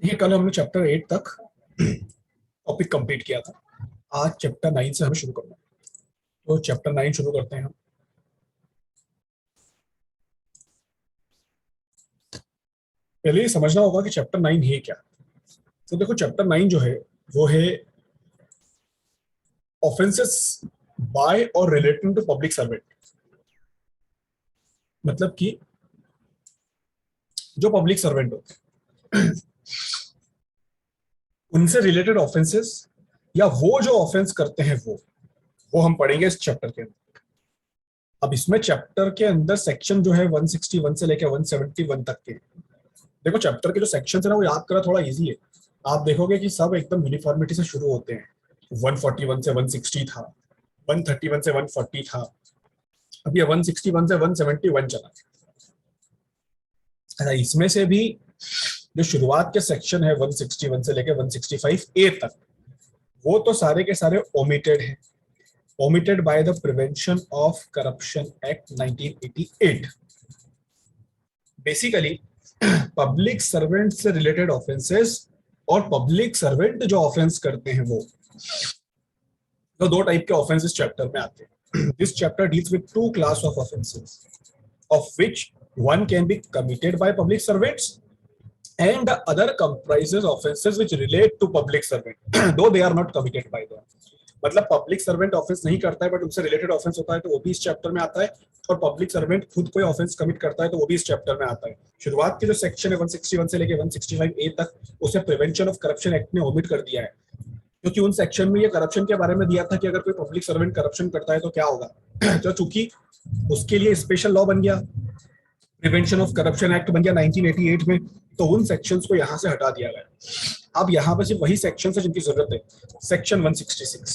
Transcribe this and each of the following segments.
ये कल हमने चैप्टर 8 तक टॉपिक कंप्लीट किया था। आज चैप्टर 9 से हमें शुरू करना है, तो चैप्टर 9 शुरू करते हैं हम। पहले ये समझना होगा कि चैप्टर 9 है क्या। तो देखो, चैप्टर 9 जो है वो है ऑफेंसेस बाय और रिलेटिंग टू पब्लिक सर्वेंट। मतलब कि जो पब्लिक सर्वेंट होते हैं उनसे रिलेटेड ऑफेंसेस, या वो जो ऑफेंस करते हैं वो हम पढ़ेंगे इस चैप्टर के अंदर। अब इसमें चैप्टर के अंदर सेक्शन जो है 161 से लेकर 171 तक के। देखो, चैप्टर के जो सेक्शन है ना वो याद करना थोड़ा इजी है। आप देखोगे कि सब एकदम यूनिफॉर्मिटी से शुरू होते हैं। 141 से 160 था, 131 से 140 था, अब ये 161 से 171 चला। अच्छा, इसमें से भी जो शुरुआत के सेक्शन है 161 से लेकर 165 ए तक, वो तो सारे के सारे ओमिटेड हैं। Omitted by the prevention of corruption act 1988। Basically public servant से रिलेटेड ऑफेंसेस और पब्लिक सर्वेंट जो ऑफेंस करते हैं वो तो दो टाइप के ऑफेंस इस चैप्टर में आते हैं। This chapter deals with two class of offences, of which one can be committed by public servants and the other comprises offenses which relate to public servant though they are not committed by them। मतलब public servant offence नहीं करता है but उनसे related offence होता है तो वो भी इस चैप्टर में आता है, और पब्लिक सर्वेंट खुद कोई ऑफेंस कमिट करता है तो वो भी इस चैप्टर में आता है। शुरुआत के जो सेक्शन है 161 से लेकर 165 ए तक, उसे प्रिवेंशन ऑफ करप्शन एक्ट ने ओमिट कर दिया है, क्योंकि उन सेक्शन में ये करप्शन के बारे में दिया था कि अगर कोई पब्लिक सर्वेंट करप्शन करता है तो क्या होगा। तो चूंकि उसके लिए स्पेशल लॉ बन गया, प्रिवेंशन ऑफ करप्शन एक्ट बन गया 1988 में, तो उन सेक्शंस को यहां से हटा दिया गया। अब यहां पर सिर्फ वही सेक्शन है जिनकी जरूरत है। सेक्शन 166।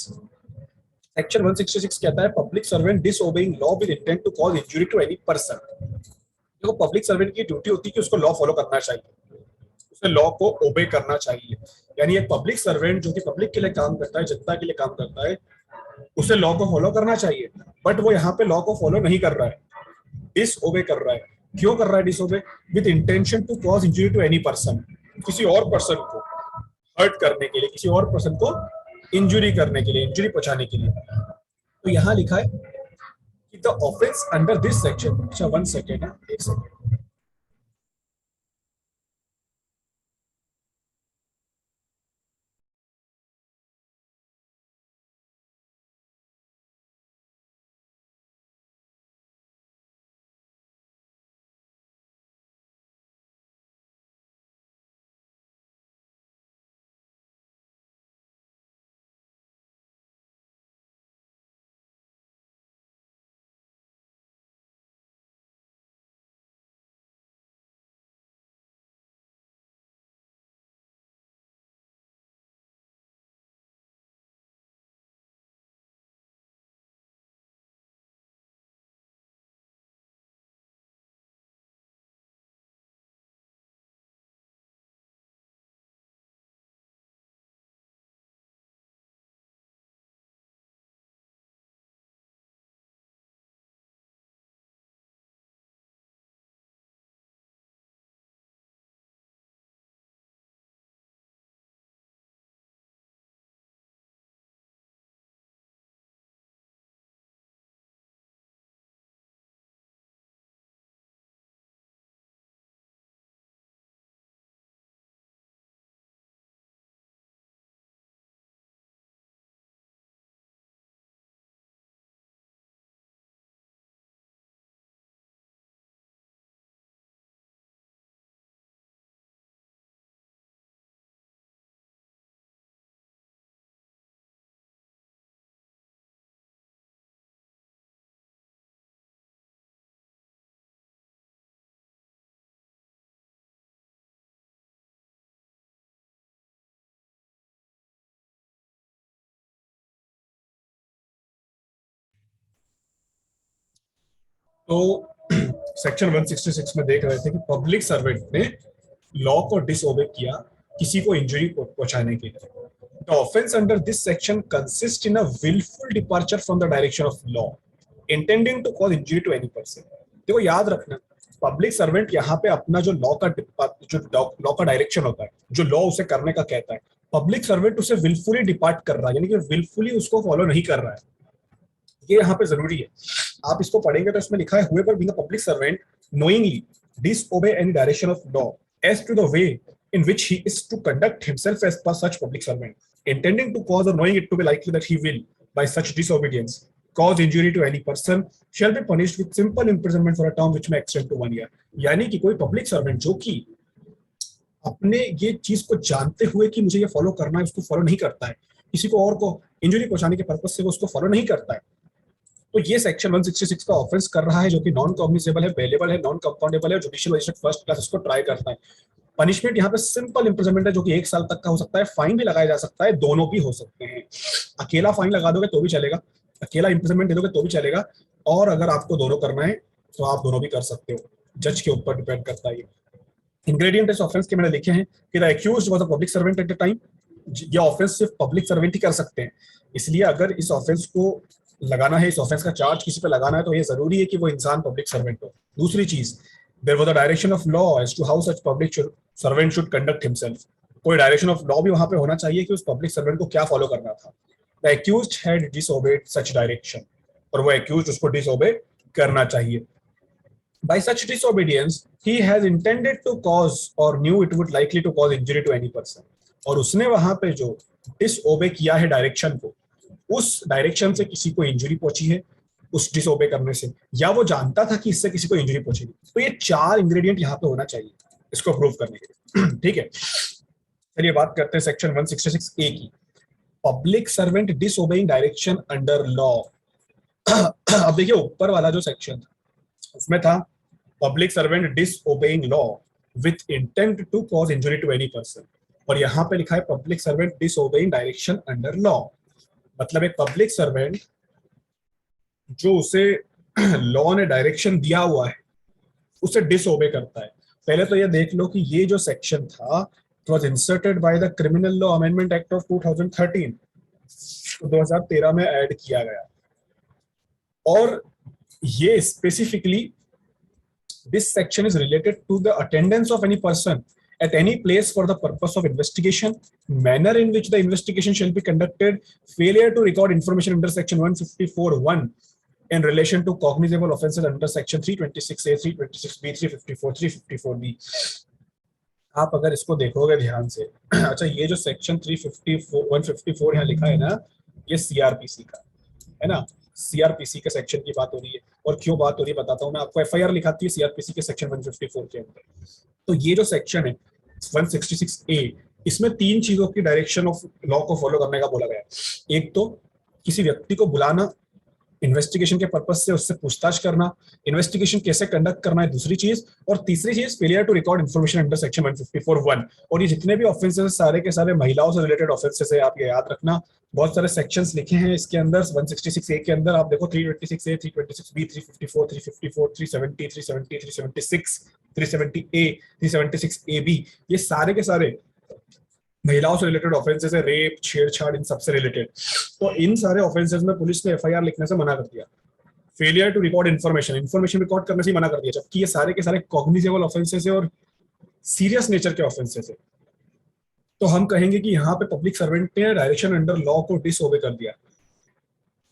सेक्शन 166 कहता है public servant disobeying law with intent to cause injury to any person. देखो, पब्लिक सर्वेंट की ड्यूटी होती है कि उसको लॉ फॉलो करना चाहिए, उसे लॉ को ओबे करना चाहिए। यानी एक पब्लिक सर्वेंट जो कि पब्लिक के लिए काम करता है, जनता के लिए काम करता है, उसे लॉ को फॉलो करना चाहिए। बट वो यहाँ पे लॉ को फॉलो नहीं कर रहा है, डिसओबे कर रहा है। क्यों कर रहा है disobey? With intention to cause injury to any person, किसी और पर्सन को हर्ट करने के लिए, किसी और पर्सन को इंजुरी करने के लिए, इंजुरी पहुंचाने के लिए। तो यहां लिखा है कि the offence under this section. अच्छा, 1 सेकेंड है, 1 सेकेंड। तो सेक्शन 166 में देख रहे थे कि पब्लिक सर्वेंट ने लॉ को डिसओबे किया किसी को इंजरी पहुंचाने के लिए। The offence under this section consist in a wilful departure from the direction of law intending to cause injury to any person. देखो, याद रखना, पब्लिक सर्वेंट यहाँ पे अपना जो लॉ का डायरेक्शन होता है, जो लॉ उसे करने का कहता है, पब्लिक सर्वेंट उसे विलफुली डिपार्ट कर रहा है, यानी कि विलफुली उसको फॉलो नहीं कर रहा है। ये यहाँ पे जरूरी है, आप इसको पढ़ेंगे तो इसमें लिखा है whoever being a public servant knowingly disobey any direction of law as to the way in which he is to conduct himself as per such public servant, intending to cause or knowing it to be likely that he will by such disobedience cause injury to any person shall be punished with simple imprisonment for a term which may extend to 1 year। यानी कि कोई public servant जो कि अपने ये चीज को जानते हुए कि मुझे ये फॉलो करना है उसको फॉलो नहीं करता है, किसी को और को इंजरी पहुंचाने के पर्पज से वो उसको फॉलो नहीं करता है, तो ये सेक्शन 166 का ऑफेंस कर रहा है, जो कि नॉन कॉग्निजेबल है, बेलेबल है, नॉन कंपाउंडेबल है, जुडिशियल मजिस्ट्रेट फर्स्ट क्लास इसको ट्राई करता है। पनिशमेंट यहाँ पे सिंपल इंप्रिजनमेंट है, जो कि 1 साल तक का हो सकता है, फाइन भी लगाया जा सकता है, दोनों भी हो सकते हैं। अकेला फाइन लगा दोगे तो भी चलेगा, अकेला इंप्रिजनमेंट दे दोगे तो भी चलेगा, और अगर आपको दोनों करना है तो आप दोनों भी कर सकते हो, जज के ऊपर डिपेंड करता है। इंग्रेडिएंट इस ऑफेंस के मैंने लिखे हैं कि the accused was a public servant at the time. ये ऑफेंस सिर्फ पब्लिक सर्वेंट ही कर सकते हैं, इसलिए अगर इस ऑफेंस को लगाना है, इस ऑफेंस का चार्ज किसी पे लगाना है, तो ये जरूरी है कि वो इंसान पब्लिक सर्वेंट हो। दूसरी चीज, there was a direction of law as to how such public servant should conduct himself. कोई डायरेक्शन ऑफ लॉ भी वहां पे होना चाहिए कि उस पब्लिक सर्वेंट को क्या फॉलो करना था। The accused had disobeyed such direction, और वो एक्यूज्ड उसको डिसओबे करना चाहिए। By such disobedience, he has intended to cause or knew it would likely to cause injury to any person। और उसने वहां पे जो डिसओबे किया है डायरेक्शन को, उस डायरेक्शन से किसी को इंजरी पहुंची है उस डिसओबे करने से, या वो जानता था कि इससे किसी को इंजरी पहुंचेगी। तो ये 4 इंग्रेडिएंट यहाँ पे होना चाहिए इसको प्रूव करने के लिए। ठीक है, चलिए बात करते हैं सेक्शन 166 ए की, public servant disobeying direction under law. अब देखिए ऊपर वाला जो सेक्शन था उसमें था public servant disobeying law with intent to cause injury to any person, और यहाँ पे लिखा है public servant disobeying direction under law. मतलब एक पब्लिक सर्वेंट जो उसे लॉ ने डायरेक्शन दिया हुआ है उसे डिसओबे करता है। पहले तो ये देख लो कि ये जो सेक्शन था was inserted by the criminal law amendment act of 2013, 2013 में ऐड किया गया, और ये specifically this section is related to the attendance of any person at any place for the purpose of investigation, manner in which the investigation shall be conducted, failure to record information under section 154(1) in relation to cognizable offenses under section 326A, 326B, 354, 354B। आप अगर इसको देखोगे ध्यान से, अच्छा ये जो section 354 154 यहाँ लिखा है ना, ये सीआरपीसी का है ना, सीआरपीसी के सेक्शन की बात हो रही है। और क्यों बात हो रही है बताता हूं मैं आपको, एफआईआर लिखाती है सीआरपीसी के सेक्शन 154 के अंदर। तो ये जो सेक्शन है 166A, इसमें 3 चीजों की डायरेक्शन ऑफ लॉ को फॉलो करने का बोला गया है। एक तो किसी व्यक्ति को बुलाना इन्वेस्टिगेशन के पर्पज से, उससे पूछताछ करना, इन्वेस्टिगेशन कैसे कंडक्ट करना है दूसरी चीज, और तीसरी चीज failure to record information under section 154(1)। और ये जितने भी ऑफेंसेस सारे के सारे महिलाओं से रिलेटेड ऑफेंसेस है, आप ये याद रखना। बहुत सारे सेक्शंस लिखे हैं इसके अंदर 166A के अंदर, आप देखो 326A, 326B, 354, 354, 370, 370, 376, 370A, 376AB, ये सारे के सारे महिलाओं से रिलेटेड ऑफेंसेस है, रेप, छेड़छाड़, इन सबसे रिलेटेड। तो इन सारे ऑफेंसेस में पुलिस ने एफआईआर लिखने से मना कर दिया, failure to record information record करने से मना कर दिया, जबकि ये सारे के सारे कॉग्निजेबल ऑफेंसेस है और सीरियस नेचर के ऑफेंसेस है। तो हम कहेंगे कि यहाँ पे पब्लिक सर्वेंट ने डायरेक्शन अंडर लॉ को डिसओबे कर दिया।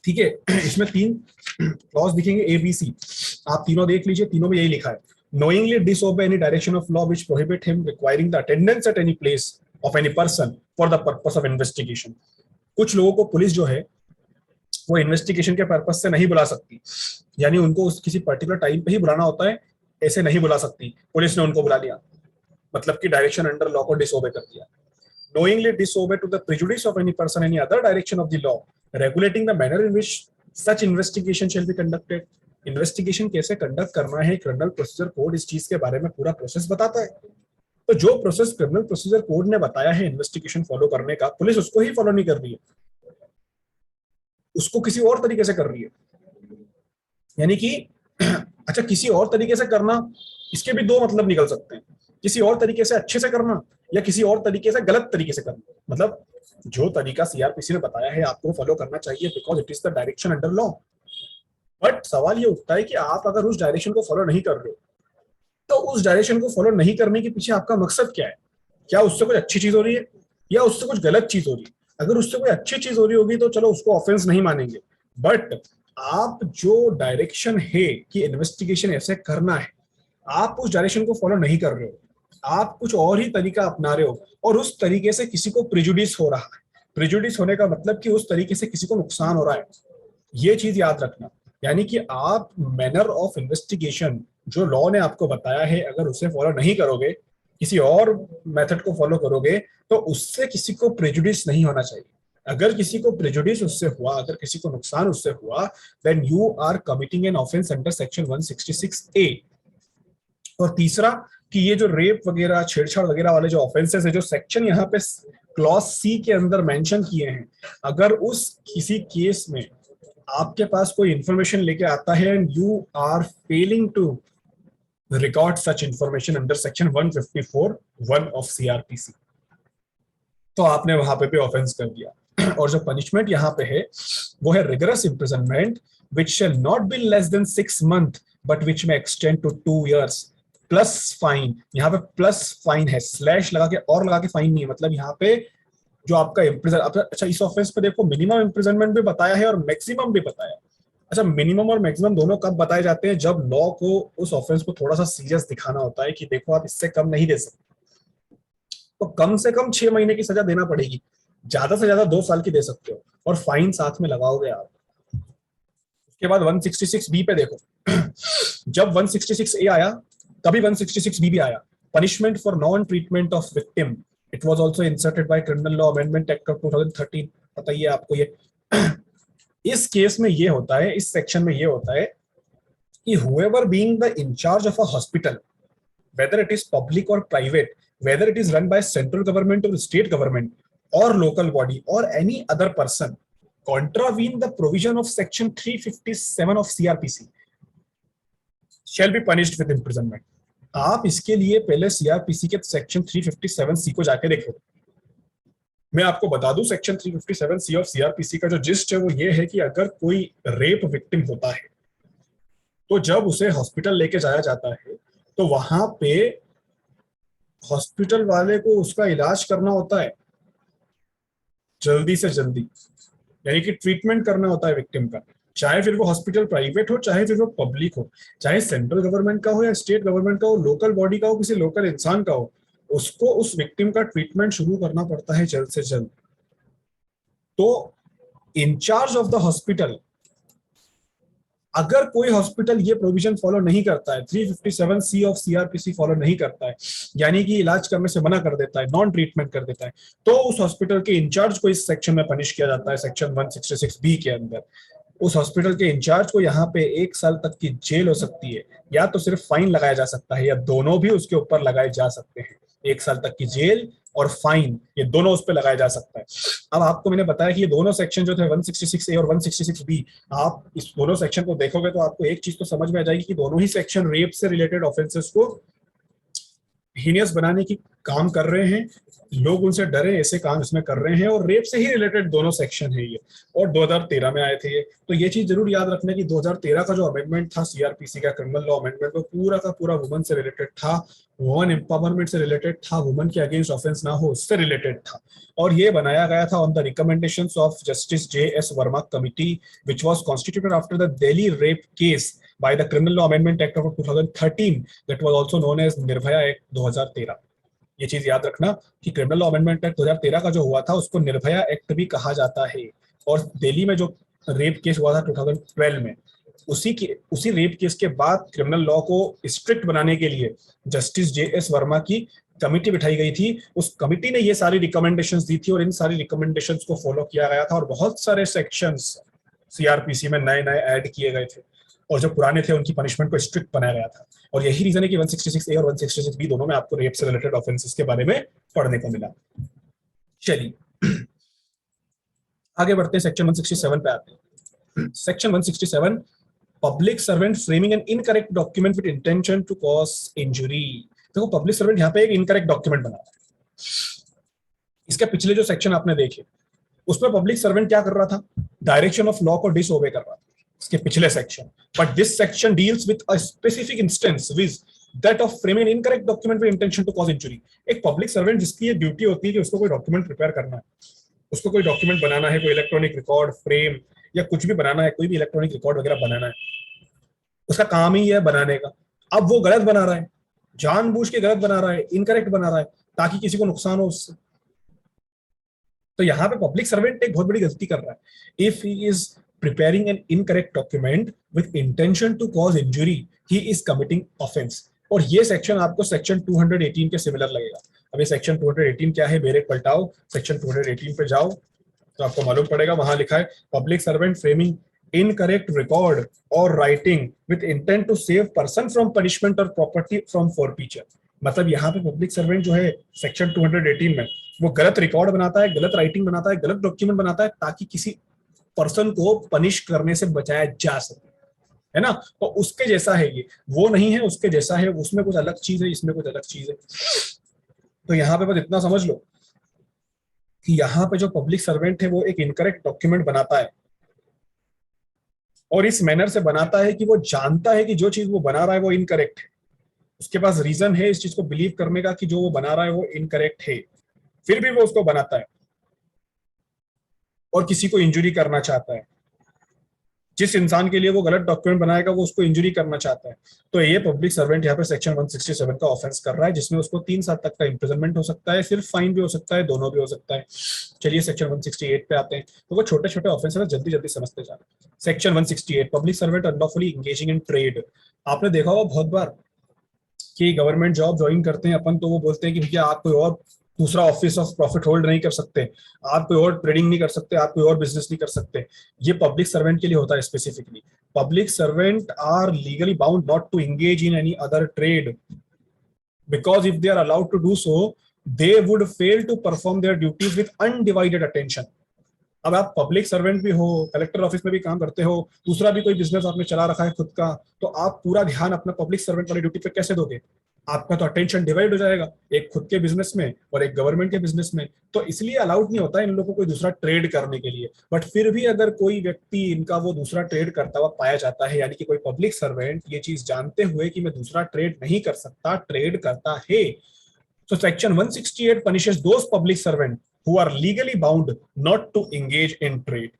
ठीक है, इसमें 3 क्लॉज दिखेंगे ए बी सी, आप तीनों देख लीजिए, तीनों में यही लिखा है, knowingly disobey any direction of law which prohibit him requiring the attendance at any place of any person for the purpose of investigation। कुछ लोगों को पुलिस जो है वो इन्वेस्टिगेशन के पर्पस से नहीं बुला सकती, यानी उनको किसी पर्टिकुलर टाइम पे ही बुलाना होता है, ऐसे नहीं बुला सकती। पुलिस ने उनको बुला लिया, मतलब कि डायरेक्शन अंडर लॉ को डिसओबे कर दिया। knowingly disobey to the prejudice of any person any other direction of the law regulating the manner in which such investigation shall be conducted। Investigation कैसे कंडक्ट करना है, क्रिमिनल प्रोसीजर कोड इस चीज के बारे में पूरा प्रोसेस बताता है। तो जो प्रोसेस क्रिमिनल प्रोसीजर कोड ने बताया है इन्वेस्टिगेशन फॉलो करने का, पुलिस उसको ही फॉलो नहीं कर रही है, उसको किसी और तरीके से कर रही है। यानी कि अच्छा, किसी और तरीके से करना, इसके भी 2 मतलब निकल सकते हैं, किसी और तरीके से अच्छे से करना या किसी और तरीके से गलत तरीके से करना। मतलब जो तरीका सीआरपीसी ने बताया है आपको फॉलो करना चाहिए, because it is the direction under law. But सवाल ये उठता है कि आप अगर उस डायरेक्शन को फॉलो नहीं कर रहे हो तो उस डायरेक्शन को फॉलो नहीं करने के पीछे आपका मकसद क्या है? क्या उससे कोई अच्छी चीज हो रही है या उससे कुछ गलत चीज हो रही है? अगर उससे कोई अच्छी चीज हो रही होगी तो चलो उसको ऑफेंस नहीं मानेंगे, बट आप जो डायरेक्शन है कि इन्वेस्टिगेशन ऐसे करना है, आप उस डायरेक्शन को फॉलो नहीं कर रहे हो, आप कुछ और ही तरीका अपना रहे हो और उस तरीके से किसी को प्रिजुडिस हो रहा है। प्रिजुडिस होने का मतलब कि उस तरीके से किसी को नुकसान हो रहा है, ये चीज याद रखना। यानी कि आप मैनर ऑफ इन्वेस्टिगेशन जो लॉ ने आपको बताया है, अगर उसे फॉलो नहीं करोगे, किसी और मेथड को फॉलो करोगे, तो उससे किसी को प्रेजुडिस नहीं होना चाहिए। अगर किसी को प्रेजुडिस उससे हुआ, अगर किसी को नुकसान उससे हुआ, then you are committing an offence under section 166A। और तीसरा कि ये जो रेप वगैरह, छेड़छाड़ वगैरह वाले जो ऑफेंसेस है, जो सेक्शन यहाँ पे क्लॉज सी के अंदर मेंशन किए हैं, अगर उस किसी केस में आपके पास कोई इंफॉर्मेशन लेके आता है and you are failing to record such information under section 154(1) of CrPC, तो आपने वहां पे भी ऑफेंस कर दिया। और जो पनिशमेंट यहाँ पे है वो है rigorous imprisonment which shall not be less than 6 months but which may extend to 2 years plus fine. यहाँ पे प्लस फाइन है, स्लैश लगा के और लगा के फाइन नहीं है, मतलब यहाँ पे जो आपका इम्प्रिजन, अच्छा इस ऑफेंस पे देखो मिनिमम इम्प्रिजनमेंट भी बताया है और मैक्सिमम भी बताया है। अच्छा, मिनिमम और मैक्सिमम दोनों कब बताए जाते हैं? जब लॉ को उस ऑफेंस को थोड़ा सा सीरियस दिखाना होता है कि देखो आप इससे कम नहीं दे सकते, तो कम से कम 6 महीने की सजा देना पड़ेगी, ज्यादा से ज्यादा 2 साल की दे सकते हो, और फाइन साथ में लगाओगे आप। उसके बाद 166B पे देखो, जब 166A आया तभी 166B भी आया, punishment for non treatment of victim. It was also inserted by criminal law amendment act of 2013। पता ही है आपको ये। इस केस में ये होता है, इस सेक्शन में ये होता है कि whoever being the in charge of a hospital, whether it is public or private, whether it is run by central government or state government or local body or any other person, contravene the provision of section 357 of CRPC shall be punished with imprisonment। आप इसके लिए पहले CrPC के section 357C को जाके देखो। मैं आपको बता दूं, सेक्शन 357C ऑफ सीआरपीसी का जो जिस्ट है वो ये है कि अगर कोई रेप विक्टिम होता है तो जब उसे हॉस्पिटल लेके जाया जाता है तो वहां पे हॉस्पिटल वाले को उसका इलाज करना होता है जल्दी से जल्दी, यानी कि ट्रीटमेंट करना होता है विक्टिम का, चाहे फिर वो हॉस्पिटल प्राइवेट हो, चाहे फिर वो पब्लिक हो, चाहे सेंट्रल गवर्नमेंट का हो या स्टेट गवर्नमेंट का हो, लोकल बॉडी का हो, किसी लोकल इंसान का हो, उसको उस विक्टिम का ट्रीटमेंट शुरू करना पड़ता है जल्द से जल्द। तो इंचार्ज ऑफ द हॉस्पिटल, अगर कोई हॉस्पिटल ये प्रोविजन फॉलो नहीं करता है, 357C ऑफ सीआरपीसी फॉलो नहीं करता है, यानी कि इलाज करने से मना कर देता है, नॉन ट्रीटमेंट कर देता है, तो उस हॉस्पिटल के इंचार्ज को इस सेक्शन में पनिश किया जाता है, सेक्शन 166B के अंदर। उस हॉस्पिटल के इंचार्ज को यहाँ पे 1 साल तक की जेल हो सकती है, या तो सिर्फ फाइन लगाया जा सकता है, या दोनों भी उसके ऊपर लगाए जा सकते हैं। 1 साल तक की जेल और फाइन, ये दोनों उस पर लगाया जा सकता है। अब आपको मैंने बताया कि ये दोनों सेक्शन जो थे 166A और 166B, आप इस दोनों सेक्शन को देखोगे तो आपको एक चीज तो समझ में आ जाएगी कि दोनों ही सेक्शन रेप से रिलेटेड ऑफेंसेस को हीनियस बनाने की काम कर रहे हैं, लोग उनसे डरे ऐसे काम इसमें कर रहे हैं, और रेप से ही रिलेटेड दोनों सेक्शन है ये, और 2013 में आए थे ये। तो ये चीज जरूर याद रखना कि 2013 का जो अमेंडमेंट था सीआरपीसी का, क्रिमिनल लॉ अमेंडमेंट, वो पूरा का पूरा वुमन से रिलेटेड था, वुमन एम्पावरमेंट से रिलेटेड था, वुमन के अगेंस्ट ऑफेंस ना हो उससे रिलेटेड था। और ये बनाया गया था on the recommendations of justice JS Verma committee which was constituted after the Delhi rape case by the Criminal Law Amendment Act of 2013 that was also known as Nirbhaya act 2013। ये चीज याद रखना कि क्रिमिनल लॉ अमेंडमेंट एक्ट 2013 का जो हुआ था उसको निर्भया एक्ट भी कहा जाता है। और दिल्ली में जो रेप केस हुआ था 2012 में, उसी रेप केस के बाद क्रिमिनल लॉ को स्ट्रिक्ट बनाने के लिए जस्टिस JS वर्मा की कमिटी बिठाई गई थी। उस कमिटी ने ये सारी रिकमेंडेशंस दी थी और इन सारी रिकमेंडेशंस को फॉलो किया गया था, और बहुत सारे सेक्शंस सीआरपीसी में नए नए ऐड किए गए थे, और जो पुराने थे उनकी पनिशमेंट को स्ट्रिक्ट बनाया गया था। और यही रीजन है कि 166A और 166B दोनों में आपको रेप से रिलेटेड ऑफेंसेस के बारे में पढ़ने को मिला। चलिए आगे बढ़ते हैं, सेक्शन 167 पे आते हैं। Section 167, public servant framing an incorrect document with intention to cause injury. देखो पब्लिक सर्वेंट यहाँ पे एक इनकरेक्ट डॉक्यूमेंट बना रहा है। इसके पिछले जो सेक्शन आपने देखे उसमें पब्लिक सर्वेंट क्या कर रहा था? डायरेक्शन ऑफ लॉ को डिसओबे कर रहा था, इसके पिछले section. But this section deals with a specific instance that of framing incorrect document with intention to cause injury. एक पब्लिक सर्वेंट जिसकी ये ड्यूटी होती है कि उसको कोई डॉक्यूमेंट प्रिपेयर करना है, उसको कोई डॉक्यूमेंट बनाना है, कोई इलेक्ट्रॉनिक रिकॉर्ड फ्रेम या कुछ भी बनाना है, कोई भी इलेक्ट्रॉनिक रिकॉर्ड वगैरह बनाना है, उसका काम ही है बनाने का। अब वो गलत बना रहा है, जानबूझ के गलत बना रहा है, इनकरेक्ट बना रहा है ताकि किसी को नुकसान हो उससे, तो यहाँ पे पब्लिक सर्वेंट एक बहुत बड़ी गलती कर रहा है। If he is preparing an incorrect document with intention to cause injury, he is committing offence. और ये सेक्शन आपको सेक्शन 218 के सिमिलर लगेगा। अब ये सेक्शन 218 क्या है, बेरेक पलटाओ, सेक्शन 218 पे जाओ तो आपको मालूम पड़ेगा। वहां लिखा है public servant framing incorrect record और writing with intent to save person from punishment और प्रॉपर्टी फ्रॉम फॉरफीचर। मतलब यहाँ पे पब्लिक सर्वेंट जो है सेक्शन 218 में वो गलत रिकॉर्ड बनाता है, गलत राइटिंग बनाता है, गलत डॉक्यूमेंट बनाता है ताकि किसी पर्सन को पनिश करने से बचाया जा सके, है ना। तो उसके जैसा है ये, वो नहीं है उसके जैसा है, उसमें कुछ अलग चीज है, इसमें कुछ अलग चीज है। तो यहाँ पे बस इतना समझ लो कि यहाँ पे जो पब्लिक सर्वेंट है वो एक इनकरेक्ट डॉक्यूमेंट बनाता है और इस मैनर से बनाता है कि वो जानता है कि जो चीज वो बना रहा है वो इनकरेक्ट है, उसके पास रीजन है इस चीज को बिलीव करने का कि जो वो बना रहा है वो इनकरेक्ट है, फिर भी वो उसको बनाता है और किसी को इंजुरी करना चाहता है। जिस इंसान के लिए वो गलत डॉक्यूमेंट बनाएगा वो उसको इंजुरी करना चाहता है। तो ये पब्लिक सर्वेंट यहाँ पे सेक्शन 167 का ऑफेंस कर रहा है, जिसमें उसको 3 साल तक का इंप्रिजनमेंट हो सकता है, सिर्फ फाइन भी हो सकता है, दोनों भी हो सकता है। चलिए सेक्शन 168 पे आते हैं। तो वो छोटे छोटे ऑफेंस है, जल्दी जल्दी समझते जाए। Section 168 public servant unlawfully engaging in trade. आपने देखा होगा बहुत बार कि गवर्नमेंट जॉब ज्वाइन करते हैं अपन तो वो बोलते हैं कि भैया आप कोई और दूसरा ऑफिस ऑफ प्रॉफिट होल्ड नहीं कर सकते, आप कोई और ट्रेडिंग नहीं कर सकते, आप कोई और बिजनेस नहीं कर सकते। ये पब्लिक सर्वेंट के लिए होता है specifically. Public servant are legally bound not to engage in any other trade because if they are allowed to do so they would fail to perform their duties with undivided attention। अब आप public servant भी हो, collector office में भी काम करते हो, दूसरा भी कोई बिजनेस आपने चला रखा है खुद का, तो आप पूरा ध्यान अपना पब्लिक सर्वेंट वाली ड्यूटी पे कैसे दोगे? आपका तो अटेंशन डिवाइड हो जाएगा, एक खुद के बिजनेस में और एक गवर्नमेंट के बिजनेस में। तो इसलिए अलाउड नहीं होता इन लोगों को कोई दूसरा ट्रेड करने के लिए। बट फिर भी अगर कोई व्यक्ति इनका वो दूसरा ट्रेड करता हुआ पाया जाता है, यानी कि कोई पब्लिक सर्वेंट ये चीज जानते हुए कि मैं दूसरा ट्रेड नहीं कर सकता, ट्रेड करता है, so section 168 punishes those public servants who are legally bound not to engage in trade।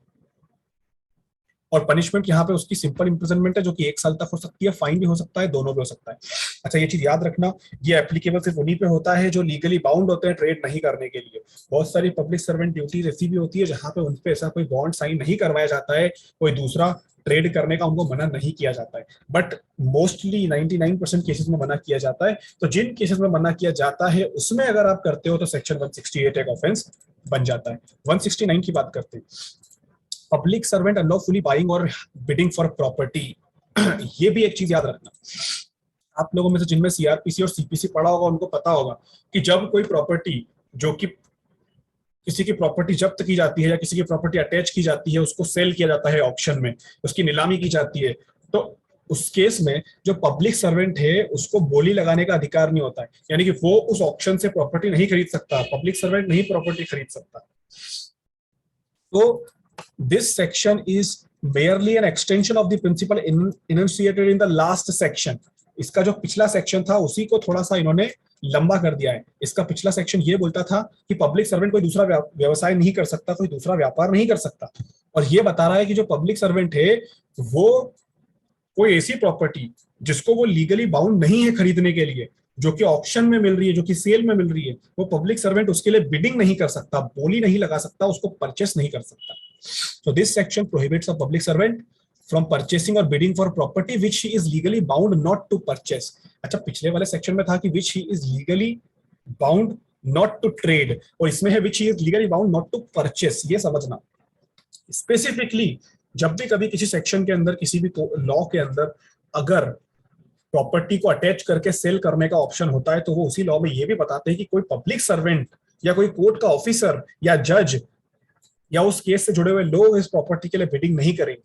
और पनिशमेंट यहाँ पे उसकी सिंपल इंप्रिजनमेंट है जो कि 1 साल तक हो सकती है, फाइन भी हो सकता है, दोनों भी हो सकता है। अच्छा ये चीज याद रखना, ये एप्लीकेबल सिर्फ उन्हीं पे होता है जो लीगली बाउंड होते हैं ट्रेड नहीं करने के लिए। बहुत सारी पब्लिक सर्वेंट ड्यूटीज ऐसी भी होती है जहां पे उनपे ऐसा कोई बॉन्ड साइन नहीं करवाया जाता है, कोई दूसरा ट्रेड करने का उनको मना नहीं किया जाता है, बट मोस्टली 99% केसेस में मना किया जाता है। तो जिन केसेस में मना किया जाता है उसमें अगर आप करते हो तो सेक्शन 168 एक ऑफेंस बन जाता है। 169 की बात करते हैं, पब्लिक सर्वेंट अनलॉफुली बाइंग और बिडिंग फॉर प्रॉपर्टी। ये भी एक चीज याद रखना, आप लोगों में से जिनमें सीआरपीसी और सीपीसी पढ़ा होगा उनको पता होगा कि जब कोई प्रॉपर्टी जो कि किसी की प्रॉपर्टी जब्त की जाती है या किसी की प्रॉपर्टी अटैच की जाती है, उसको सेल किया जाता है ऑक्शन में, उसकी नीलामी की जाती है, तो उस केस में जो पब्लिक सर्वेंट है उसको बोली लगाने का अधिकार नहीं होता है, यानी कि वो उस ऑक्शन से प्रॉपर्टी नहीं खरीद सकता, पब्लिक सर्वेंट नहीं प्रॉपर्टी खरीद सकता। तो this section is barely an extension of the principle enunciated in the last section। इसका जो पिछला सेक्शन था उसी को थोड़ा सा इन्होंने लंबा कर दिया है। इसका पिछला सेक्शन ये बोलता था कि पब्लिक सर्वेंट कोई दूसरा व्यवसाय नहीं कर सकता, कोई दूसरा व्यापार नहीं कर सकता, और ये बता रहा है कि जो पब्लिक सर्वेंट है वो कोई ऐसी प्रॉपर्टी जिसको वो लीगली बाउंड नहीं है खरीदने के लिए, जो कि ऑक्शन में मिल रही है, जो कि सेल में मिल रही है, वो पब्लिक सर्वेंट उसके लिए बिडिंग नहीं कर सकता, बोली नहीं लगा सकता, उसको परचेस नहीं कर सकता। So this section prohibits a public servant from purchasing or bidding for property which he is legally bound not to purchase। अच्छा पिछले वाले सेक्शन में था कि which he is legally bound not to trade, और इसमें है which he is legally bound not to purchase। ये समझना स्पेसिफिकली, जब भी कभी किसी सेक्शन के अंदर किसी भी लॉ के अंदर अगर प्रॉपर्टी को अटैच करके सेल करने का ऑप्शन होता है तो वो उसी लॉ में ये भी बताते हैं कि कोई पब्लिक सर्वेंट या कोई कोर्ट का ऑफिसर या जज या उस केस से जुड़े हुए लोग इस प्रॉपर्टी के लिए बिडिंग नहीं करेंगे।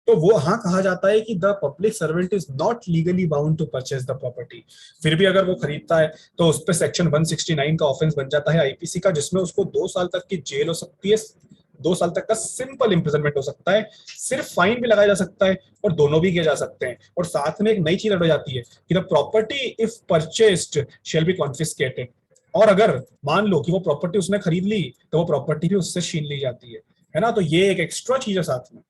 तो वो हाँ कहा जाता है कि the public servant is not legally bound to purchase the property. फिर भी अगर वो खरीदता है तो उस पर सेक्शन 169 का ऑफेंस बन जाता है आईपीसी का, जिसमें उसको 2 साल तक की जेल हो सकती है, 2 साल तक का सिंपल इंप्रिजनमेंट हो सकता है, सिर्फ फाइन भी लगाया जा सकता है और दोनों भी किए जा सकते हैं। और साथ में एक नई चीज ऐड हो जाती है कि the property if purchased shall be confiscated. और अगर मान लो कि वो प्रॉपर्टी उसने खरीद ली तो वो प्रॉपर्टी भी उससे छीन ली जाती है ना। तो ये एक एक्स्ट्रा चीज है साथ में।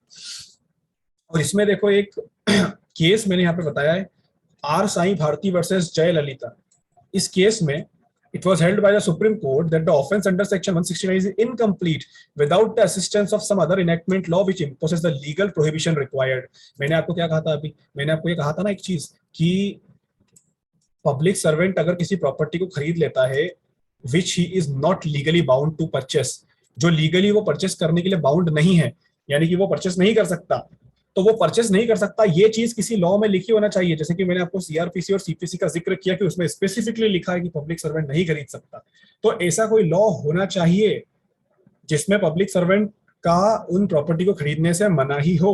और इसमें देखो एक केस मैंने यहाँ पे बताया है, आर साई भारती वर्सेस जय ललिता। इस केस में it was held by the Supreme Court that the offense under section 169 is incomplete without the assistance of some other enactment law which imposes the legal prohibition required। मैंने आपको क्या कहा था अभी, मैंने आपको ये कहा था ना एक चीज कि पब्लिक सर्वेंट अगर किसी प्रॉपर्टी को खरीद लेता है which he is not legally bound to purchase, जो लीगली वो परचेस करने के लिए बाउंड नहीं है, यानी कि वो परचेस नहीं कर सकता, तो वो परचेस नहीं कर सकता। ये चीज किसी लॉ में लिखी होना चाहिए, जैसे कि मैंने आपको सीआरपीसी और सीपीसी का जिक्र किया कि उसमें स्पेसिफिकली लिखा है कि पब्लिक सर्वेंट नहीं खरीद सकता। तो ऐसा कोई लॉ होना चाहिए जिसमें पब्लिक सर्वेंट का उन प्रॉपर्टी को खरीदने से मना ही हो।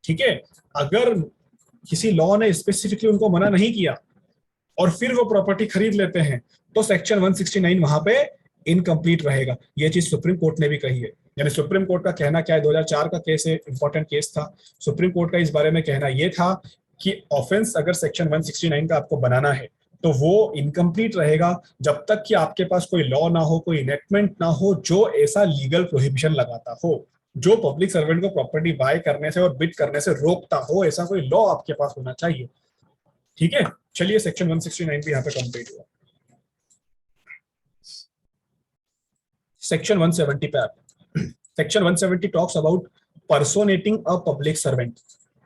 ठीक है, अगर किसी लॉ ने स्पेसिफिकली उनको मना नहीं किया और फिर वो प्रॉपर्टी खरीद लेते हैं तो सेक्शन 169 वहां पे इनकम्प्लीट रहेगा। ये चीज सुप्रीम कोर्ट ने भी कही है। यानी सुप्रीम कोर्ट का कहना क्या है, 2004 का केस है, इंपॉर्टेंट केस था। सुप्रीम कोर्ट का इस बारे में कहना यह था कि ऑफेंस अगर सेक्शन 169 का आपको बनाना है तो वो इनकम्प्लीट रहेगा जब तक कि आपके पास कोई लॉ ना हो, कोई इनेक्टमेंट ना हो जो ऐसा लीगल प्रोहिबिशन लगाता हो, जो पब्लिक सर्वेंट को प्रॉपर्टी बाय करने से और बिड करने से रोकता हो। ऐसा कोई लॉ आपके पास होना चाहिए। ठीक है, चलिए सेक्शन 169 भी यहाँ पे कंप्लीट हुआ। सेक्शन 170 पे आते हैं। Section 170 talks about personating a public servant.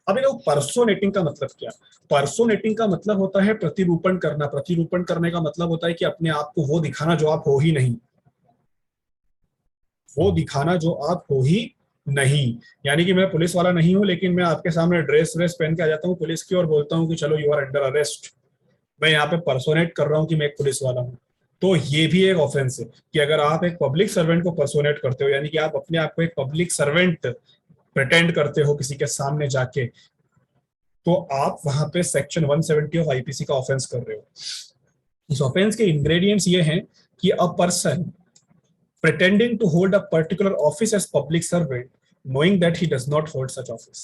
अब ये पर्सोनेटिंग का मतलब क्या? पर्सोनेटिंग का मतलब होता है प्रतिरूपण करना। प्रतिरूपण करने का मतलब होता है कि अपने आप को वो दिखाना जो आप हो ही नहीं, वो दिखाना जो आप हो ही नहीं। यानी कि मैं पुलिस वाला नहीं हूं लेकिन मैं आपके सामने ड्रेस व्रेस पहन के आ जाता हूँ पुलिस की और बोलता हूँ कि चलो यू आर अंडर अरेस्ट। मैं यहाँ पे पर्सोनेट कर रहा हूँ कि मैं एक पुलिस वाला हूँ। तो ये भी एक ऑफेंस है कि अगर आप एक पब्लिक सर्वेंट को पर्सोनेट करते हो, यानी कि आप अपने आप को एक पब्लिक सर्वेंट प्रिटेंड करते हो किसी के सामने जाके, तो आप वहां पे सेक्शन 170 ऑफ आईपीसी का ऑफेंस कर रहे हो। इस ऑफेंस के इंग्रेडिएंट्स ये हैं कि a person pretending to hold a particular office as public servant knowing that he does not hold such office।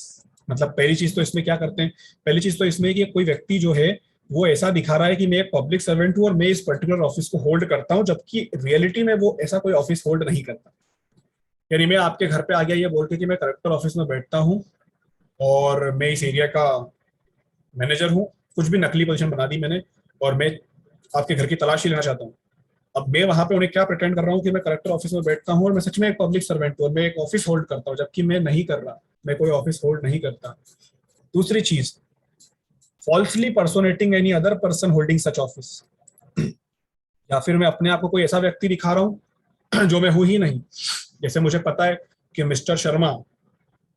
मतलब पहली चीज तो इसमें क्या करते हैं, पहली चीज तो इसमें कि कोई व्यक्ति जो है वो ऐसा दिखा रहा है कि मैं एक पब्लिक सर्वेंट हूं और मैं इस पर्टिकुलर ऑफिस को होल्ड करता हूं, जबकि रियलिटी में वो ऐसा कोई ऑफिस होल्ड नहीं करता। यानी मैं आपके घर पे आ गया ये बोल के कि मैं कलेक्टर ऑफिस में बैठता हूं और मैं इस एरिया का मैनेजर हूं, कुछ भी नकली पोजीशन बना दी मैंने, और मैं आपके घर की तलाशी लेना चाहता हूँ। अब मैं वहां पे उन्हें क्या प्रिटेंड कर रहा हूँ कि मैं कलेक्टर ऑफिस में बैठता हूँ और मैं सच में एक पब्लिक सर्वेंट हूँ और मैं एक ऑफिस होल्ड करता हूँ, जबकि मैं नहीं कर रहा, मैं कोई ऑफिस होल्ड नहीं करता। दूसरी चीज, falsely personating any other person holding such office. या फिर मैं अपने आप को कोई ऐसा व्यक्ति दिखा रहा हूँ जो मैं हूं ही नहीं। जैसे मुझे पता है कि मिस्टर शर्मा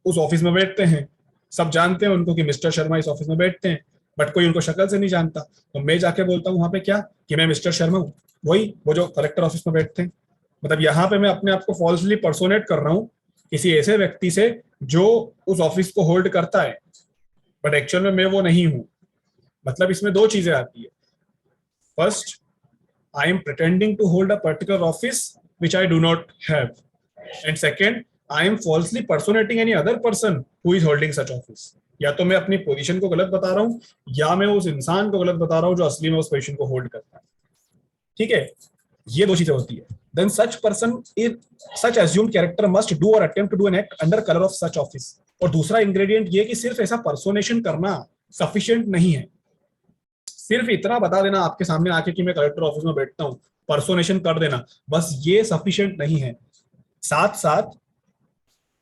उस ऑफिस में बैठते हैं, सब जानते हैं उनको कि मिस्टर शर्मा इस ऑफिस में बैठते हैं, बट कोई उनको शक्ल से नहीं जानता, तो मैं जाके बोलता हूँ वहां पे क्या कि मैं मिस्टर शर्मा हूँ, वही वो जो कलेक्टर ऑफिस में बैठते हैं। मतलब यहाँ पे मैं अपने आप को फॉल्सली पर्सोनेट कर रहा हूँ किसी ऐसे व्यक्ति से जो उस ऑफिस को होल्ड करता है, बट एक्चुअल में मैं वो नहीं हूँ। मतलब इसमें दो चीजें आती है। First, I am pretending to hold a particular office which I do not have, and second, I am falsely personating any other person who is holding such office. या तो मैं अपनी पोजीशन को गलत बता रहा हूं या मैं उस इंसान को गलत बता रहा हूं जो असली में उस पोजीशन को होल्ड करता है। ठीक है, ये दो चीजें होती है। Then such person is such assumed character must do और attempt to do an act under colour of such office. और दूसरा इंग्रेडिएंट ये कि सिर्फ ऐसा पर्सोनेशन करना सफिशिएंट नहीं है। सिर्फ इतना बता देना आपके सामने आके कि मैं कलेक्टर ऑफिस में बैठता हूं, पर्सोनेशन कर देना, बस ये सफिशिएंट नहीं है। साथ साथ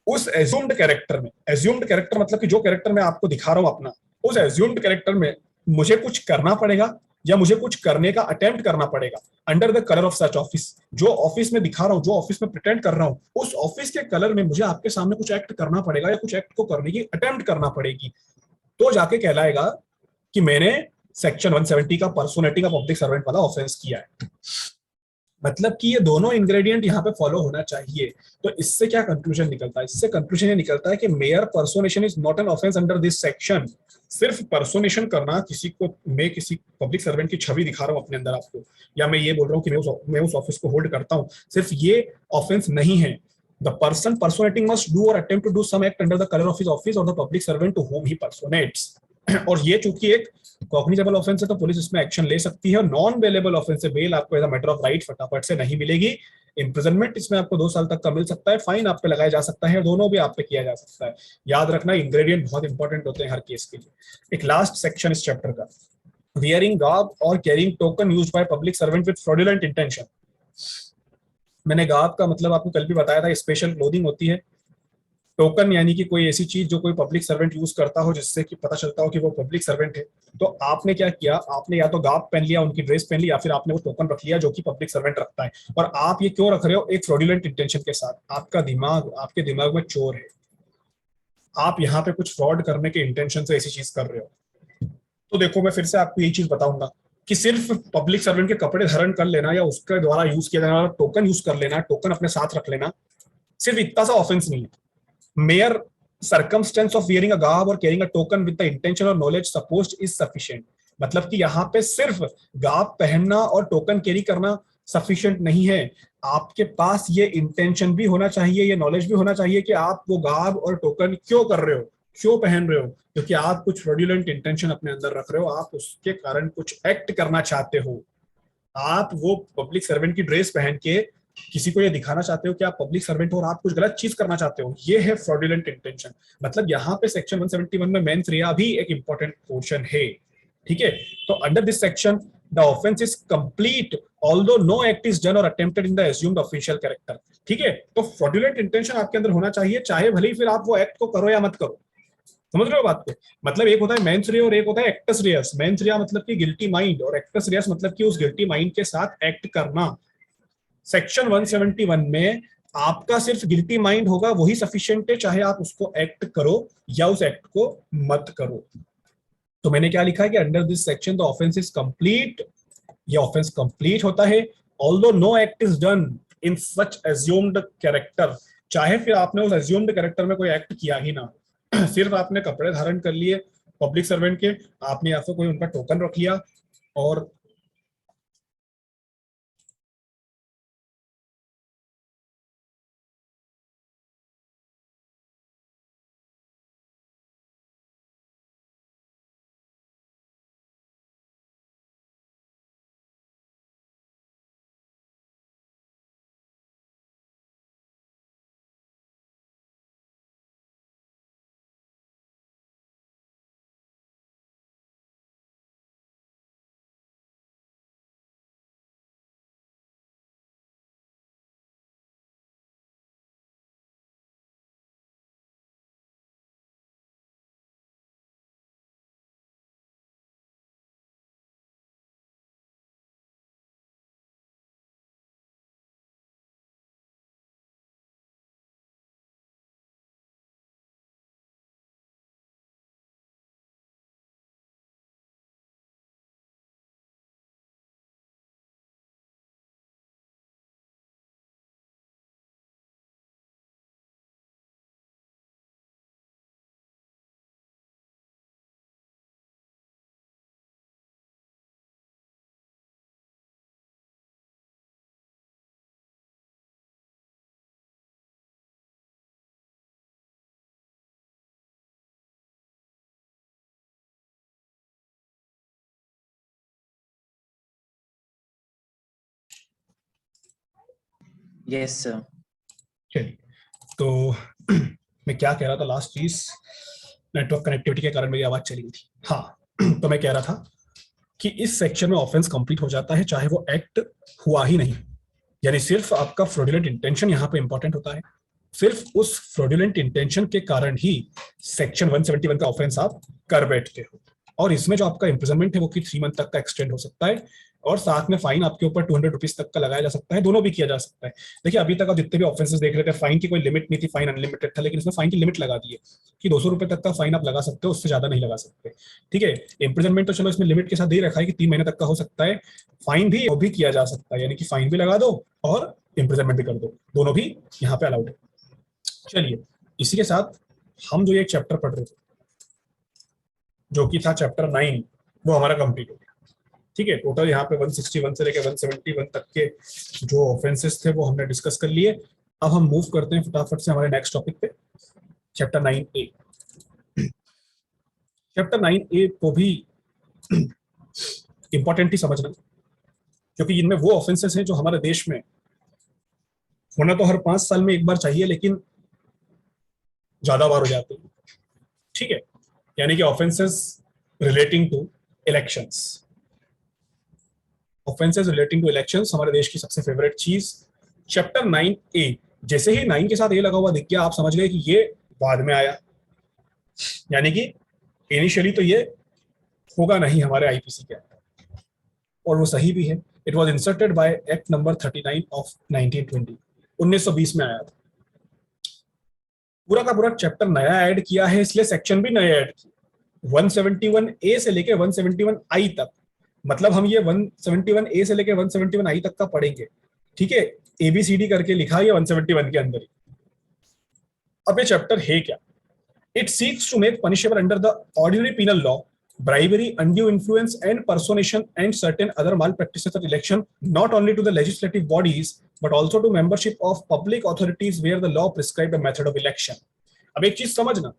उस एज्यूम्ड कैरेक्टर में, एज्यूम्ड कैरेक्टर मतलब कि जो कैरेक्टर मैं आपको दिखा रहा हूं अपना, उस एज्यूम्ड कैरेक्टर में मुझे कुछ करना पड़ेगा या मुझे कुछ करने का अटेम्प्ट करना पड़ेगा under the colour of such office. जो ऑफिस में दिखा रहा हूं, जो ऑफिस में प्रिटेंड कर रहा हूं, उस ऑफिस के कलर में मुझे आपके सामने कुछ एक्ट करना पड़ेगा या कुछ एक्ट को करने की अटेम्प्ट करना पड़ेगी, तो जाके कहलाएगा कि मैंने सेक्शन 170 का पर्सोनेटिंग ऑफ पब्लिक सर्वेंट वाला ऑफेंस किया है। मतलब कि ये दोनों इंग्रेडिएंट यहाँ पे फॉलो होना चाहिए। तो इससे क्या कंक्लूजन निकलता है? इससे कंक्लूजन ये निकलता है कि mere personation is not an offence under this section. सिर्फ पर्सोनेशन करना, किसी को, मैं किसी पब्लिक सर्वेंट की छवि दिखा रहा हूँ अपने अंदर आपको, या मैं ये बोल रहा हूँ कि मैं उस ऑफिस को होल्ड करता हूँ, सिर्फ ये ऑफेंस नहीं है। The person personating must do or attempt to do some act under the color of his office or the public servant to whom he personates. और ये चूंकि एक कॉग्निजेबल ऑफेंस है तो पुलिस इसमें एक्शन ले सकती है। नॉन बेलेबल ऑफेंस है, बेल आपको as a matter of right फटाफट से नहीं मिलेगी। इम्प्रिजनमेंट इसमें आपको 2 साल तक का मिल सकता है, फाइन आप पे लगाया जा सकता है, दोनों भी आप पे किया जा सकता है। याद रखना इंग्रेडिएंट बहुत इंपॉर्टेंट होते हैं हर केस के लिए। एक लास्ट सेक्शन इस चैप्टर का, wearing garb or carrying token used by public servant with fraudulent intention। मैंने गार्ब का मतलब आपको कल भी बताया था, स्पेशल क्लोथिंग होती है। टोकन यानी कि कोई ऐसी चीज जो कोई पब्लिक सर्वेंट यूज करता हो जिससे कि पता चलता हो कि वो पब्लिक सर्वेंट है। तो आपने क्या किया, आपने या तो गार्ब पहन लिया, उनकी ड्रेस पहन ली, या फिर आपने वो टोकन रख लिया जो कि पब्लिक सर्वेंट रखता है। और आप ये क्यों रख रहे हो, एक फ्रॉडुलेंट इंटेंशन के साथ। आपका दिमाग, आपके दिमाग में चोर है, आप यहाँ पे कुछ फ्रॉड करने के इंटेंशन से ऐसी चीज कर रहे हो। तो देखो मैं फिर से आपको ये चीज बताऊंगा कि सिर्फ पब्लिक सर्वेंट के कपड़े धारण कर लेना या उसके द्वारा यूज किया जाने वाला टोकन यूज कर लेना, टोकन अपने साथ रख लेना, सिर्फ इतना सा ऑफेंस नहीं है। Mayor circumstance of wearing a garb or carrying a token with the intention or knowledge supposed is sufficient। मतलब कि यहाँ पे सिर्फ गार्ब पहनना और टोकन कैरी करना सफिशिएंट नहीं है, आपके पास ये इंटेंशन भी होना चाहिए, ये नॉलेज भी होना चाहिए कि आप वो गार्ब और टोकन क्यों कर रहे हो, क्यों पहन रहे हो, क्योंकि आप कुछ फ्रॉडुलेंट इंटेंशन अपने अंदर रख रहे हो, आप उसके कारण कुछ एक्ट करना चाहते हो। आप वो पब्लिक सर्वेंट की ड्रेस पहन के किसी को ये दिखाना चाहते हो कि आप पब्लिक सर्वेंट हो और आप कुछ गलत चीज करना चाहते हो, ये है फ्रॉडुलेंट इंटेंशन। मतलब यहाँ पे सेक्शन 171 में मेंस रिया भी एक इंपॉर्टेंट पोर्शन है। ठीक है, तो under this section the offence is complete although no act is done और attempted in the assumed official character. ठीक है, तो फ्रॉडुलेंट इंटेंशन आपके अंदर होना चाहिए, चाहे भले ही फिर आप वो एक्ट को करो या मत करो। समझ रहे हो बात को? मतलब एक होता है मेंस रिया और एक होता है एक्टस रियस। मेंस रिया मतलब कि गिल्टी माइंड, और एक्टस रियस मतलब कि उस गिल्टी माइंड के साथ एक्ट करना। सेक्शन 171 में आपका सिर्फ गिल्टी माइंड होगा, वही सफिशिएंट है, चाहे आप उसको एक्ट करो या उस एक्ट को मत करो। तो मैंने क्या लिखा है कि under this section the offence is complete, ये ऑफेंस कंप्लीट होता है although no act is done in such assumed character. चाहे फिर आपने उस एज्यूम्ड कैरेक्टर में कोई एक्ट किया ही ना, सिर्फ आपने कपड़े धारण कर लिए पब्लिक सर्वेंट के, आपने या फिर कोई उनका टोकन रख लिया और यस सर। चलिए, तो मैं क्या कह रहा था, लास्ट चीज, नेटवर्क कनेक्टिविटी के कारण मेरी आवाज चली गई थी। हाँ, तो मैं कह रहा था कि इस सेक्शन में ऑफेंस कंप्लीट हो जाता है चाहे वो एक्ट हुआ ही नहीं, यानी सिर्फ आपका फ्रॉडुलेंट इंटेंशन यहाँ पे इंपॉर्टेंट होता है। सिर्फ उस फ्रॉडुलेंट इंटेंशन के कारण ही सेक्शन 171 का ऑफेंस आप कर बैठते हो, और इसमें जो आपका इंप्रिजनमेंट है वो कि 3 मंथ तक का एक्सटेंड हो सकता है, और साथ में फाइन आपके ऊपर 200 रुपीज तक का लगाया जा सकता है, दोनों भी किया जा सकता है। देखिए अभी तक आप जितने भी ऑफेंसेस देख रहे थे, फाइन की कोई लिमिट नहीं थी, फाइन अनलिमिटेड था, लेकिन इसमें फाइन की लिमिट लगा दी है कि 200 रुपए तक का फाइन आप लगा सकते हो, उससे ज्यादा नहीं लगा सकते। ठीक है, इंप्रिजनमेंट तो चलो इसमें लिमिट के साथ दे रखा है कि 3 महीने तक का हो सकता है, फाइन भी वो भी किया जा सकता है, यानी कि फाइन भी लगा दो और इंप्रिजनमेंट भी कर दो, दोनों भी यहाँ पे अलाउड है। चलिए, इसी के साथ हम जो ये चैप्टर पढ़ रहे थे जो कि था चैप्टर 9, वो हमारा कंप्लीट हो गया। ठीक है, टोटल यहाँ पे 161 से लेकर 171 तक के जो ऑफेंसेस थे वो हमने डिस्कस कर लिए। अब हम मूव करते हैं फटाफट से हमारे नेक्स्ट टॉपिक पे, चैप्टर 9A। चैप्टर 9A को भी इंपॉर्टेंटली समझना, क्योंकि इनमें वो ऑफेंसेस हैं जो हमारे देश में होना तो हर 5 साल में एक बार चाहिए, लेकिन ज्यादा बार हो जाते हैं। ठीक है, यानी कि offences relating to elections. Offences relating to elections हमारे देश की सबसे फेवरेट चीज। चैप्टर 9A, जैसे ही 9 के साथ ए लगा हुआ दिख गया, आप समझ गए कि ये बाद में आया, यानी कि इनिशियली तो ये होगा नहीं हमारे आईपीसी के अंदर, और वो सही भी है। It was inserted by act number 39 of 1920, 1920 में आया था। पूरा का पूरा चैप्टर नया ऐड किया है, इसलिए सेक्शन भी नया ऐड किया। 171A से लेके 171I तक, मतलब हम ये 171A से लेके 171I तक का पढ़ेंगे। ठीक है, ABCD करके लिखा है 171 के अंदर ही। अब ये चैप्टर है क्या? It seeks to make punishable under the ordinary penal law bribery, undue influence, and personation, and certain other malpractices at election, not only to the legislative bodies but also to membership of public authorities where the law prescribed a method of election. अब एक चीज समझना,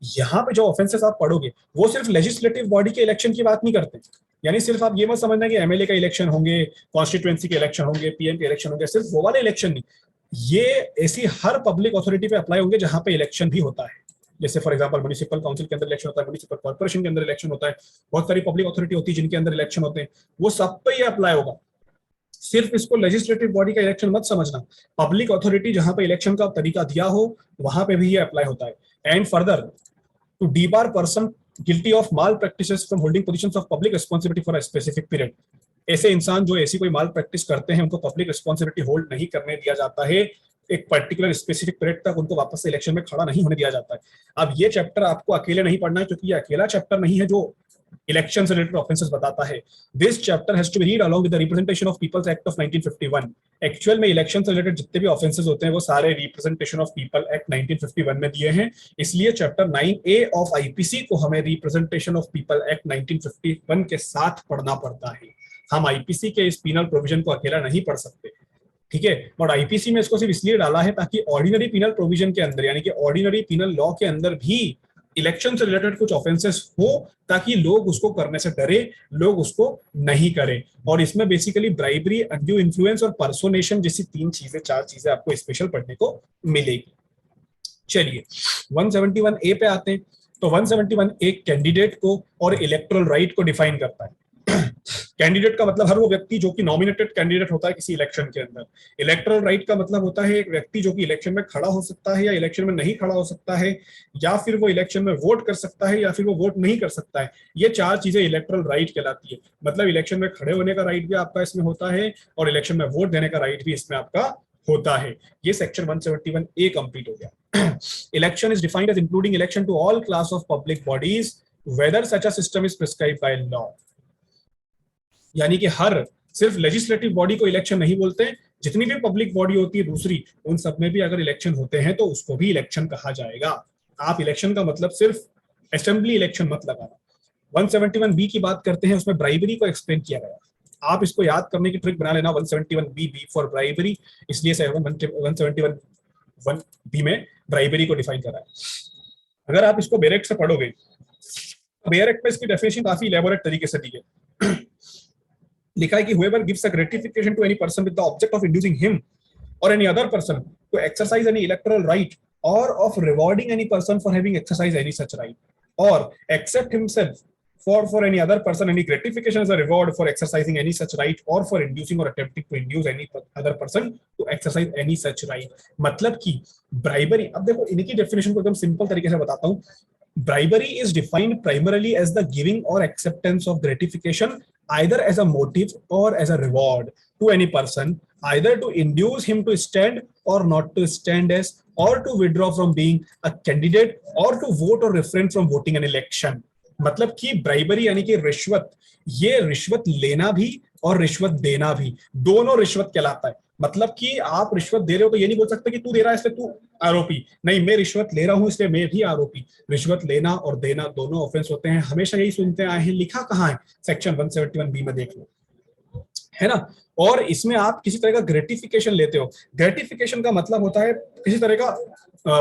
यहाँ पे जो offences आप पढ़ोगे वो सिर्फ लेजिस्लेटिव बॉडी के इलेक्शन की बात नहीं करते। यानी सिर्फ आप ये मत समझना कि एमएलए का इलेक्शन होंगे, कॉन्स्टिट्यूएंसी के इलेक्शन होंगे, पीएम के इलेक्शन होंगे, सिर्फ वो वाले इलेक्शन नहीं, ये ऐसी हर पब्लिक अथॉरिटी पे अप्लाई होंगे जहां पे इलेक्शन भी होता है। जैसे फॉर एग्जांपल म्युनिसिपल काउंसिल के अंदर इलेक्शन होता है, म्युनिसिपल कॉर्पोरेशन के अंदर इलेक्शन होता है, बहुत सारी पब्लिक अथॉरिटी होती है जिनके अंदर इलेक्शन होते हैं, वो सब पे ये अप्लाई होगा। सिर्फ इसको लेजिस्लेटिव बॉडी का इलेक्शन मत समझना, पब्लिक अथॉरिटी जहां पे इलेक्शन का तरीका दिया हो वहां पे भी ये अप्लाई होता है। And further, to debar person guilty of malpractices from holding positions of public responsibility for a specific period। ऐसे इंसान जो ऐसी कोई माल प्रैक्टिस करते हैं उनको पब्लिक रिस्पॉन्सिबिलिटी होल्ड नहीं करने दिया जाता है, एक पर्टिकुलर स्पेसिफिक पीरियड तक उनको वापस से इलेक्शन में खड़ा नहीं होने दिया जाता है। अब ये चैप्टर आपको अकेले नहीं पढ़ना है, क्योंकि ये अकेला चैप्टर नहीं है जो इलेक्शन से रिलेटेड ऑफेंसेस बताता है। This chapter has to be read along with the representation of people's act of 1951। Actual में इलेक्शन से रिलेटेड जितने भी ऑफेंसेस होते हैं वो सारे रिप्रेजेंटेशन ऑफ पीपल एक्ट 1951 में दिए हैं, इसलिए चैप्टर 9A ऑफ आईपीसी को हमें रिप्रेजेंटेशन ऑफ पीपल एक्ट 1951 के साथ पढ़ना पड़ता है। हम आईपीसी के इस पीनल प्रोविजन को अकेला नहीं पढ़ सकते। ठीक है, और आईपीसी में इसको सिर्फ इसलिए डाला है ताकि ऑर्डिनरी पीनल प्रोविजन के अंदर, यानी कि ऑर्डिनरी पीनल लॉ के अंदर भी इलेक्शन से रिलेटेड कुछ ऑफेंसेस हो, ताकि लोग उसको करने से डरे, लोग उसको नहीं करें। और इसमें बेसिकली ब्राइबरी, अनड्यू इन्फ्लुएंस और पर्सोनेशन जैसी 4 चीजें आपको स्पेशल पढ़ने को मिलेगी। चलिए 171A पे आते हैं। तो 171A कैंडिडेट को और इलेक्टोरल राइट को डिफाइन करता है। कैंडिडेट का मतलब हर वो व्यक्ति जो कि नॉमिनेटेड कैंडिडेट होता है किसी इलेक्शन के अंदर। इलेक्टोरल राइट का मतलब होता है एक व्यक्ति जो कि इलेक्शन में खड़ा हो सकता है या इलेक्शन में नहीं खड़ा हो सकता है, या फिर वो इलेक्शन में वोट कर सकता है या फिर वो वोट नहीं कर सकता है। ये 4 चीजें इलेक्टोरल राइट कहलाती है। मतलब इलेक्शन में खड़े होने का राइट भी आपका इसमें होता है और इलेक्शन में वोट देने का राइट भी इसमें आपका होता है। ये सेक्शन 171A कंप्लीट हो गया। Election is defined as including election to all class of public bodies whether such a system is prescribed by law. यानी कि हर सिर्फ लेजिस्लेटिव बॉडी को इलेक्शन नहीं बोलते, जितनी भी पब्लिक बॉडी होती है दूसरी, उन सब में भी अगर इलेक्शन होते हैं तो उसको भी इलेक्शन कहा जाएगा। आप इलेक्शन का मतलब सिर्फ असेंबली इलेक्शन मत लगाना। 171B की बात करते हैं, उसमें ब्राइबरी को एक्सप्लेन किया गया। आप इसको याद करने की ट्रिक बना लेना, 171B फॉर ब्राइबरी, इसलिए 171B में ब्राइबरी को डिफाइन करा है। अगर आप इसको बेरेक्ट से पढ़ोगे, बेरेक्ट में इसकी डेफिनेशन काफी इलेबोरेट तरीके से दी है। लिखा है कि whoever gives a gratification to any person with the object of inducing him or any other person to exercise any electoral right or of rewarding any person for having exercised any such right, or accept himself for any other person any gratification as a reward for exercising any such right or for inducing or attempting to induce any other person to exercise any such right। मतलब कि bribery, अब देखो इनकी definition को एकदम simple तरीके से बताता हूँ। Bribery is defined primarily as the giving or acceptance of gratification either as a motive or as a reward to any person, either to induce him to stand or not to stand as, or to withdraw from being a candidate or to vote or refrain from voting an election। मतलब कि bribery यानी कि रिश्वत, ये रिश्वत लेना भी और रिश्वत देना भी, दोनों रिश्वत कहलाता है। मतलब कि आप रिश्वत दे रहे हो तो ये नहीं बोल सकते कि तू दे रहा है इसलिए तू आरोपी, नहीं, मैं रिश्वत ले रहा हूं इसलिए मैं भी आरोपी। रिश्वत लेना और देना दोनों ऑफेंस होते हैं, हमेशा यही सुनते आए हैं। लिखा कहाँ है? सेक्शन 171B में देख लो, है ना। और इसमें आप किसी तरह का ग्रेटिफिकेशन लेते हो। ग्रेटिफिकेशन का मतलब होता है किसी तरह का